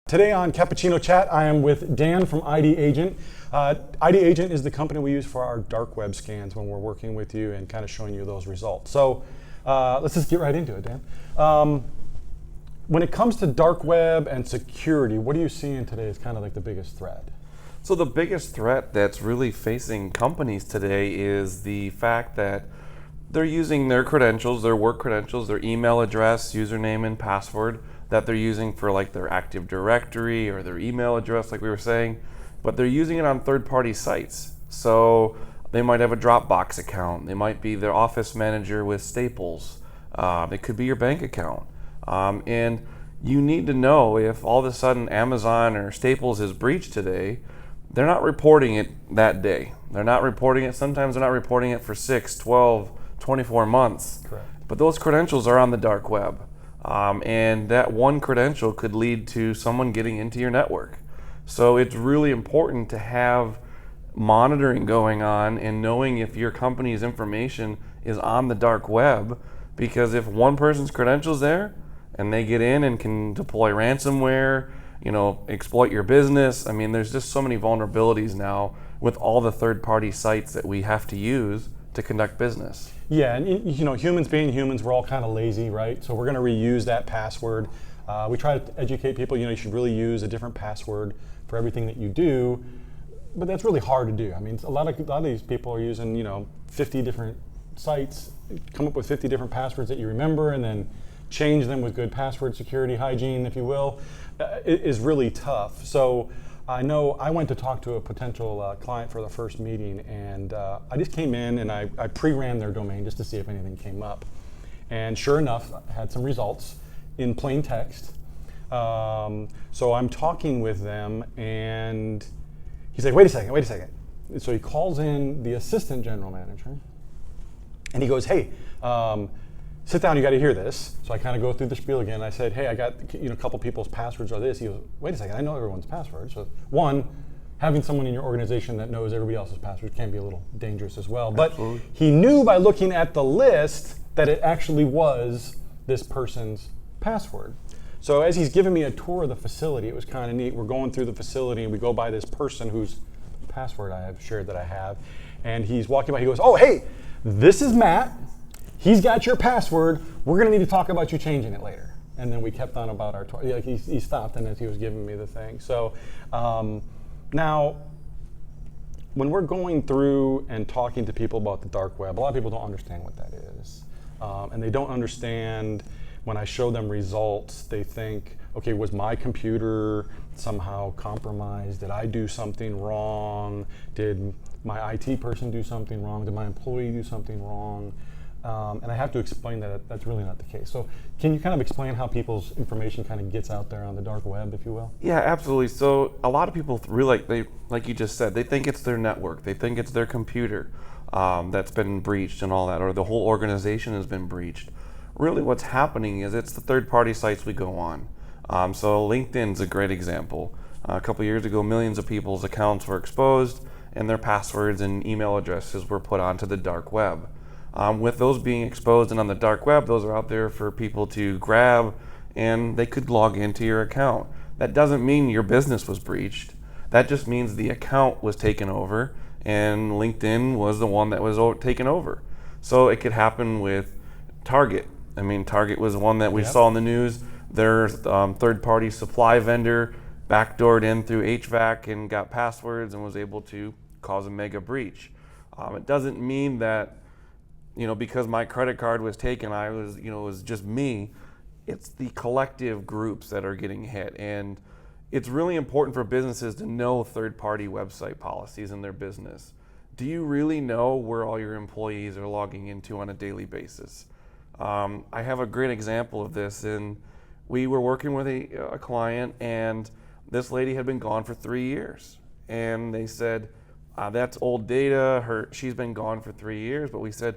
Today on Cappuccino Chat, I am with Dan from ID Agent. ID Agent is the company we use for our dark web scans when we're working with you and kind of showing you those results. So let's just get right into it, Dan. When it comes to dark web and security, what are you seeing today as kind of like the biggest threat? So the biggest threat that's really facing companies today is the fact that they're using their credentials, their work credentials, their email address, username, and password that they're using for like their Active Directory or their email address, like we were saying, but they're using it on third-party sites. So they might have a Dropbox account. They might be their office manager with Staples. It could be your bank account. And you need to know if all of a sudden Amazon or Staples is breached today, they're not reporting it that day. They're not reporting it. Sometimes they're not reporting it for 6, 12, 24 months. Correct. But those credentials are on the dark web. And that one credential could lead to someone getting into your network. So it's really important to have monitoring going on and knowing if your company's information is on the dark web, because if one person's credentials there and they get in and can deploy ransomware, exploit your business. I mean, there's just so many vulnerabilities now with all the third-party sites that we have to use to conduct business. Yeah, and humans being humans, we're all kind of lazy, right? So we're going to reuse that password. We try to educate people, you should really use a different password for everything that you do, but that's really hard to do. I mean, a lot of these people are using, 50 different sites, come up with 50 different passwords that you remember, and then change them with good password security hygiene, if you will. It is really tough. So I know I went to talk to a potential client for the first meeting, and I just came in and I pre-ran their domain just to see if anything came up. And sure enough, I had some results in plain text. So I'm talking with them, and he's like, wait a second. And so he calls in the assistant general manager, and he goes, hey, sit down, you got to hear this. So I kind of go through the spiel again. I said, hey, I got a couple people's passwords are this. He goes, wait a second, I know everyone's passwords. So one, having someone in your organization that knows everybody else's passwords can be a little dangerous as well. Absolutely. But he knew by looking at the list that it actually was this person's password. So as he's giving me a tour of the facility, it was kind of neat. We're going through the facility and we go by this person whose password I have shared that I have. And he's walking by, he goes, oh, hey, this is Matt. He's got your password. We're going to need to talk about you changing it later. And then we kept on about our tour. Like he stopped and as he was giving me the thing. So now, when we're going through and talking to people about the dark web, a lot of people don't understand what that is. And they don't understand when I show them results, they think, okay, was my computer somehow compromised? Did I do something wrong? Did my IT person do something wrong? Did my employee do something wrong? And I have to explain that that's really not the case. So can you kind of explain how people's information kind of gets out there on the dark web, if you will? Yeah, absolutely. So a lot of people really, like you just said, they think it's their network. They think it's their computer that's been breached and all that, or the whole organization has been breached. Really what's happening is it's the third-party sites we go on. So LinkedIn's a great example. A couple years ago, millions of people's accounts were exposed and their passwords and email addresses were put onto the dark web. With those being exposed and on the dark web, those are out there for people to grab and they could log into your account. That doesn't mean your business was breached. That just means the account was taken over and LinkedIn was the one that was taken over. So it could happen with Target. I mean, Target was one that we saw in the news. Their third-party supply vendor backdoored in through HVAC and got passwords and was able to cause a mega breach. It doesn't mean that because my credit card was taken, it was just me. It's the collective groups that are getting hit. And it's really important for businesses to know third-party website policies in their business. Do you really know where all your employees are logging into on a daily basis? I have a great example of this. And we were working with a client, and this lady had been gone for 3 years. And they said, that's old data. She's been gone for 3 years. But we said,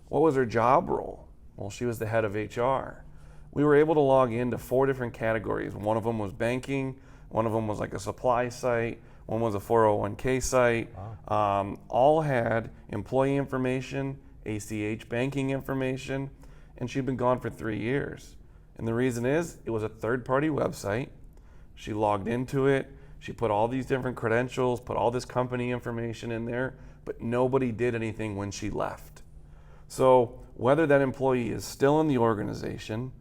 what was her job role? Well, she was the head of HR. We were able to log into 4 different categories. One of them was banking, one of them was like a supply site, one was a 401k site. Wow. All had employee information, ACH banking information, and she'd been gone for 3 years. And the reason is, it was a third-party website. She logged into it. She put all these different credentials, put all this company information in there, but nobody did anything when she left. So whether that employee is still in the organization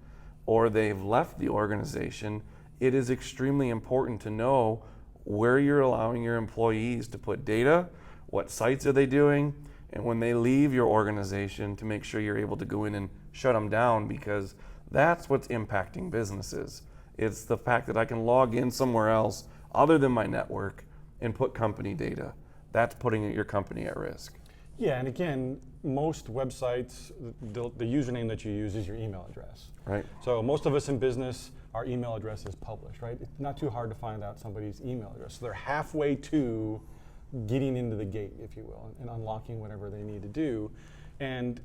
or they've left the organization, it is extremely important to know where you're allowing your employees to put data, what sites are they doing, and when they leave your organization, to make sure you're able to go in and shut them down, because that's what's impacting businesses. It's the fact that I can log in somewhere else other than my network and put company data. That's putting your company at risk. Yeah, and again, most websites, the username that you use is your email address. Right. So most of us in business, our email address is published, right? It's not too hard to find out somebody's email address. So they're halfway to getting into the gate, if you will, and unlocking whatever they need to do. And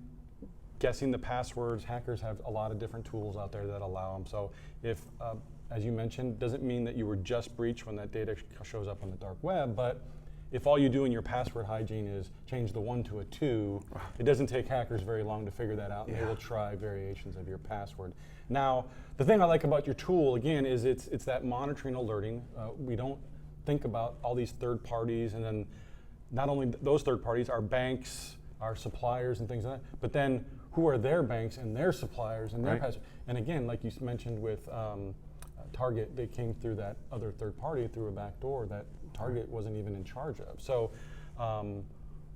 guessing the passwords, hackers have a lot of different tools out there that allow them. So if, as you mentioned, doesn't mean that you were just breached when that data shows up on the dark web, but if all you do in your password hygiene is change the 1 to a 2, it doesn't take hackers very long to figure that out, and they will try variations of your password. Now, the thing I like about your tool, again, is it's that monitoring alerting. We don't think about all these third parties, and then not only those third parties, our banks, our suppliers and things like that, but then who are their banks and their suppliers and their password. And again, like you mentioned with Target, they came through that other third party through a back door that Target wasn't even in charge of. So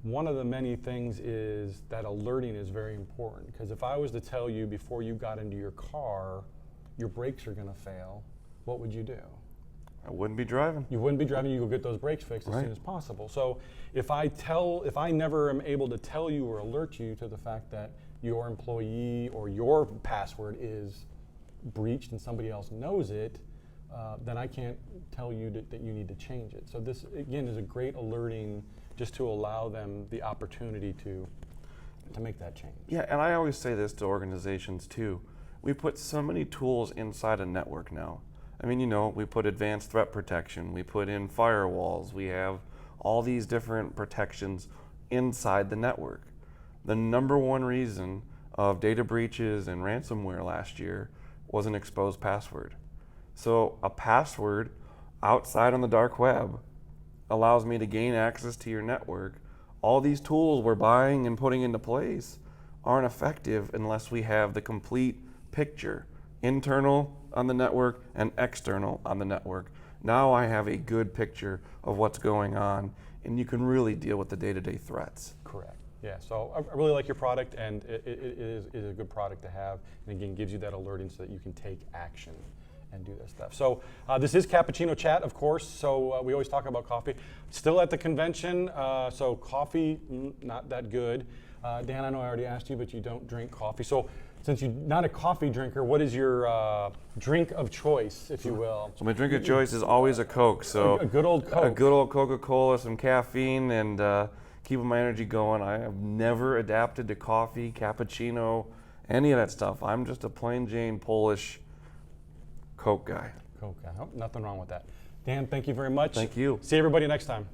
one of the many things is that alerting is very important, because if I was to tell you before you got into your car, your brakes are gonna fail, what would you do? I wouldn't be driving. You wouldn't be driving, you go get those brakes fixed as soon as possible. So if I never am able to tell you or alert you to the fact that your employee or your password is breached and somebody else knows it, then I can't tell you that you need to change it. So this, again, is a great alerting just to allow them the opportunity to make that change. Yeah, and I always say this to organizations too. We put so many tools inside a network now. I mean, you know, we put advanced threat protection, we put in firewalls, we have all these different protections inside the network. The number one reason of data breaches and ransomware last year was an exposed password. So a password outside on the dark web allows me to gain access to your network. All these tools we're buying and putting into place aren't effective unless we have the complete picture, internal on the network and external on the network. Now I have a good picture of what's going on, and you can really deal with the day-to-day threats. Correct. Yeah, so I really like your product, and it is a good product to have, and again, gives you that alerting so that you can take action and do this stuff. So this is Cappuccino Chat, of course, so we always talk about coffee. Still at the convention, so coffee, not that good. Dan, I know I already asked you, but you don't drink coffee. So since you're not a coffee drinker, what is your drink of choice, if you will? So my drink of choice is always a Coke. So a good old Coke. A good old Coca-Cola, some caffeine, and keeping my energy going. I have never adapted to coffee, cappuccino, any of that stuff. I'm just a plain Jane Polish Coke guy. Coke guy. Oh, nothing wrong with that. Dan, thank you very much. Thank you. See everybody next time.